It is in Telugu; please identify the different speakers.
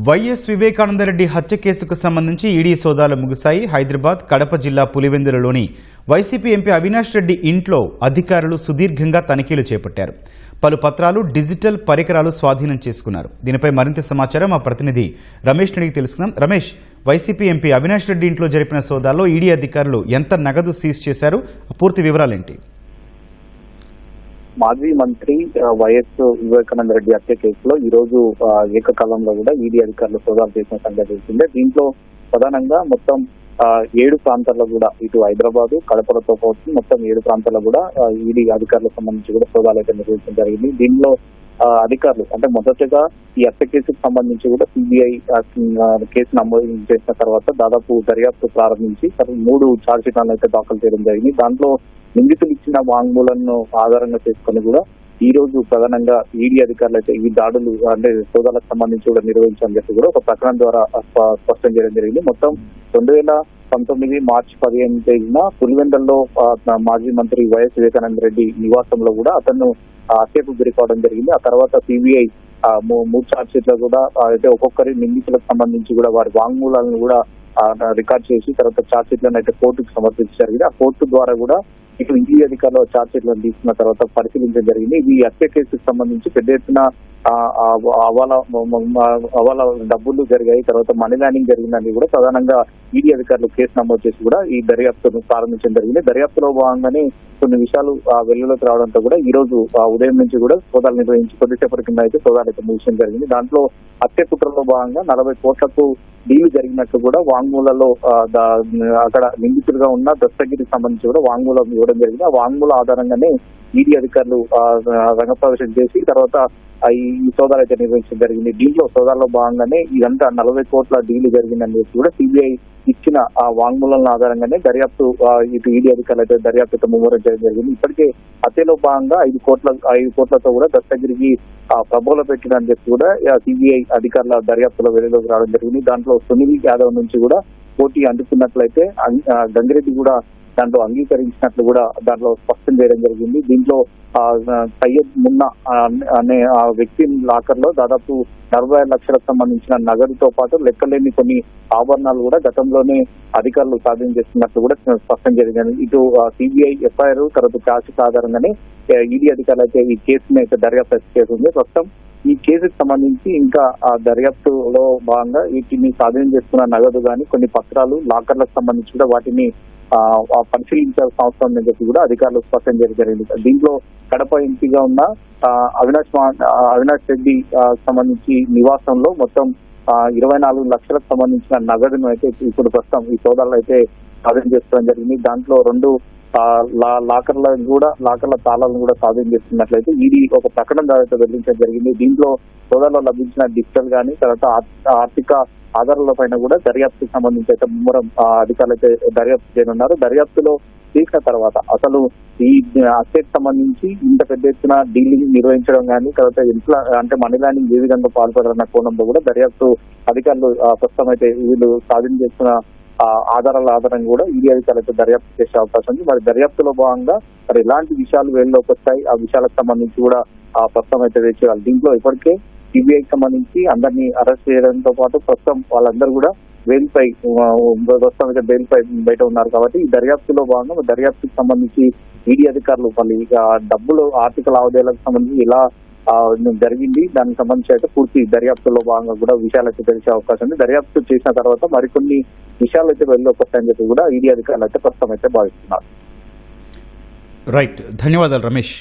Speaker 1: వైఎస్ వివేకానందరెడ్డి హత్య కేసుకు సంబంధించి ఈడీ సోదాలు ముగిశాయి. హైదరాబాద్, కడప జిల్లా పులివెందులలోని వైసీపీ ఎంపీ అవినాష్ రెడ్డి ఇంట్లో అధికారులు సుదీర్ఘంగా తనిఖీలు చేపట్టారు. పలు పత్రాలు, డిజిటల్ పరికరాలు స్వాధీనం చేసుకున్నారు. దీనిపై మరింత సమాచారం మా ప్రతినిధి రమేష్ అడిగి తెలుసుకున్నాం. రమేష్, వైసీపీ ఎంపీ అవినాష్ రెడ్డి ఇంట్లో జరిపిన సోదాల్లో ఈడీ అధికారులు ఎంత నగదు సీజ్ చేశారు? పూర్తి వివరాలేంటి?
Speaker 2: మాజీ మంత్రి వైఎస్ వివేకానంద రెడ్డి హత్య కేసులో ఈ రోజు ఏకకాలంలో కూడా ఈడీ అధికారులు సోదాలు చేసిన సంగతి తెలిసిందే. దీంట్లో ప్రధానంగా మొత్తం 7 ప్రాంతాల్లో కూడా ఇటు హైదరాబాద్, కడపలతో పాటు మొత్తం 7 ప్రాంతాల్లో కూడా ఈడీ అధికారులకు సంబంధించి కూడా సోదాలు అయితే నిర్వహించడం జరిగింది. దీనిలో అధికారులు అంటే మొదటగా ఈ హత్య కేసుకు సంబంధించి కూడా సిబిఐ కేసు నమోదు చేసిన తర్వాత దాదాపు దర్యాప్తు ప్రారంభించి 3 ఛార్జ్ షీట్లను అయితే దాఖలు చేయడం జరిగింది. దాంట్లో నిందితులు ఇచ్చిన వాంగ్మూలను ఆధారంగా చేసుకుని కూడా ఈ రోజు ప్రధానంగా ఈడీ అధికారులు అయితే ఈ దాడులు అంటే సోదాలకు సంబంధించి కూడా నిర్వహించాలని చెప్పి కూడా ఒక ప్రకటన ద్వారా స్పష్టం చేయడం జరిగింది. మొత్తం 2019 మార్చి 15 తేదీన పులివెందులలో మాజీ మంత్రి వైఎస్ వివేకానంద రెడ్డి నివాసంలో కూడా అతను హత్యకు గురి కావడం జరిగింది. ఆ తర్వాత సిబిఐ 3 ఛార్జ్ షీట్లు కూడా అయితే ఒక్కొక్కరి నిందితులకు సంబంధించి కూడా వారి వాంగ్మూలాలను కూడా రికార్డ్ చేసి తర్వాత ఛార్జ్ షీట్లను అయితే కోర్టుకు సమర్పించారు. ఆ కోర్టు ద్వారా కూడా ఇటు ఈడీ అధికారులు ఛార్జ్ షీట్లను తీసుకున్న తర్వాత పరిశీలించడం జరిగింది. ఇది హత్య కేసుకు సంబంధించి పెద్ద ఎత్తున అవాల డబ్బులు జరిగాయి, తర్వాత మనీ లాండరింగ్ జరిగిందని కూడా ప్రధానంగా ఈడీ అధికారులు కేసు నమోదు చేసి కూడా ఈ దర్యాప్తును ప్రారంభించడం జరిగింది. దర్యాప్తులో భాగంగానే కొన్ని విషయాలు వెలుగులోకి రావడంతో కూడా ఈ రోజు ఉదయం నుంచి కూడా సోదాలు నిర్వహించి కొద్దిసేపటి కింద అయితే సోదాలు అయితే ముగియడం జరిగింది. దాంట్లో హత్య కుట్రలో భాగంగా 40 కోట్లకు డీలు జరిగినట్లు కూడా వాంగ్మూలలో అక్కడ నిందితులుగా ఉన్న దస్తగిరికి సంబంధించి కూడా వాంగ్మూలం ఇవ్వడం జరిగింది. ఆ వాంగ్మూల ఆధారంగానే ఈడీ అధికారులు రంగప్రవేశం చేసి తర్వాత ఈ సోదాలు అయితే నిర్వహించడం జరిగింది. దీంట్లో సోదాల్లో భాగంగానే ఇదంతా 40 కోట్ల డీలు జరిగిందని చెప్పి కూడా సిబిఐ ఇచ్చిన ఆ వాంగ్మూలం ఆధారంగానే దర్యాప్తు ఇటు ఈడీ అధికారులు అయితే దర్యాప్తు ముమ్మరం చేయడం జరిగింది. ఇప్పటికే హత్యలో భాగంగా 5 కోట్లతో కూడా దస్తగిరికి ప్రభోలో పెట్టినని చెప్పి కూడా సిబిఐ అధికారుల దర్యాప్తులో వెలుగులోకి రావడం జరిగింది. దాంట్లో సునీల్ యాదవ్ నుంచి కూడా పోటీ అందుకున్నట్లయితే గంగిరెడ్డి కూడా దాంట్లో అంగీకరించినట్లు కూడా దాంట్లో స్పష్టం చేయడం జరిగింది. దీంట్లో సయ్యద్ మున్నా అనే ఆ వ్యక్తి లాకర్ లో దాదాపు 40 లక్షలకు సంబంధించిన నగదుతో పాటు లెక్కలేని కొన్ని ఆభరణాలు కూడా గతంలోనే అధికారులు సాధన చేస్తున్నట్లు కూడా స్పష్టం జరిగింది. ఇటు సిబిఐ ఎఫ్ఐఆర్ తర్వాత ఛార్జ్ ఆధారంగానే ఈడీ అధికారులు అయితే ఈ కేసుని అయితే దర్యాప్తు చేస్తుంది. ప్రస్తుతం ఈ కేసుకు సంబంధించి ఇంకా ఆ దర్యాప్తులో భాగంగా వీటిని స్వాధీనం చేసుకున్న నగదు కానీ కొన్ని పత్రాలు లాకర్లకు సంబంధించి కూడా వాటిని పరిశీలించాల్సిన అవసరం ఉందని చెప్పి కూడా అధికారులు స్పష్టం చేయడం జరిగింది. దీంట్లో కడప ఎంపీగా ఉన్న అవినాష్ రెడ్డి సంబంధించి నివాసంలో మొత్తం 24 లక్షలకు సంబంధించిన నగదును అయితే ఇప్పుడు ప్రస్తుతం ఈ సోదాల్లో అయితే స్వాధీనం చేసుకోవడం జరిగింది. దాంట్లో 2 లాకర్ల తాళాలను కూడా స్వాధీనం చేస్తున్నట్లయితే ఈడీ ఒక ప్రకటన ద్వారా వెల్లడించడం జరిగింది. దీంట్లో సోదాల్లో లభించిన డిజిటల్ గానీ తర్వాత ఆర్థిక ఆధారాల పైన కూడా దర్యాప్తుకు సంబంధించి అయితే ముమ్మరం అధికారులు అయితే దర్యాప్తు చేయనున్నారు. దర్యాప్తులో చేసిన తర్వాత అసలు ఈ హత్యకు సంబంధించి ఇంత పెద్ద ఎత్తున డీలింగ్ నిర్వహించడం కానీ తర్వాత ఇంట్లో అంటే మనీ లాండరింగ్ ఏ విధంగా పాల్పడాలన్న కోణంలో కూడా దర్యాప్తు అధికారులు ప్రస్తుతం అయితే వీళ్ళు సాధన చేస్తున్న ఆధారాల ఆధారంగా కూడా ఈడీ అధికారులతో దర్యాప్తు చేసే అవకాశం ఉంది. మరి దర్యాప్తులో భాగంగా మరి ఎలాంటి విషయాలు వేళ్ళలోకి వస్తాయి ఆ విషయాలకు సంబంధించి కూడా ప్రస్తుతం అయితే వేచేయాలి. దీంట్లో ఇప్పటికే సిబిఐకి సంబంధించి అందరినీ అరెస్ట్ చేయడంతో పాటు ప్రస్తుతం వాళ్ళందరూ కూడా ప్రస్తుతం అయితే బెయిల్పై బయట ఉన్నారు. కాబట్టి ఈ దర్యాప్తులో భాగంగా దర్యాప్తుకు సంబంధించి ఈడీ అధికారులు మళ్ళీ డబ్బులు ఆర్థిక లావాదేవీలకు సంబంధించి ఎలా జరిగింది దానికి సంబంధించి అయితే పూర్తి దర్యాప్తులో భాగంగా కూడా విషయాలు అయితే తెలిసే అవకాశం ఉంది. దర్యాప్తు చేసిన తర్వాత మరికొన్ని విషయాలు అయితే వెళ్ళలోకి వస్తాయని చెప్పి కూడా ఈడీ అధికారులు అయితే ప్రస్తుతం అయితే భావిస్తున్నారు.
Speaker 1: రైట్, ధన్యవాదాలు రమేష్.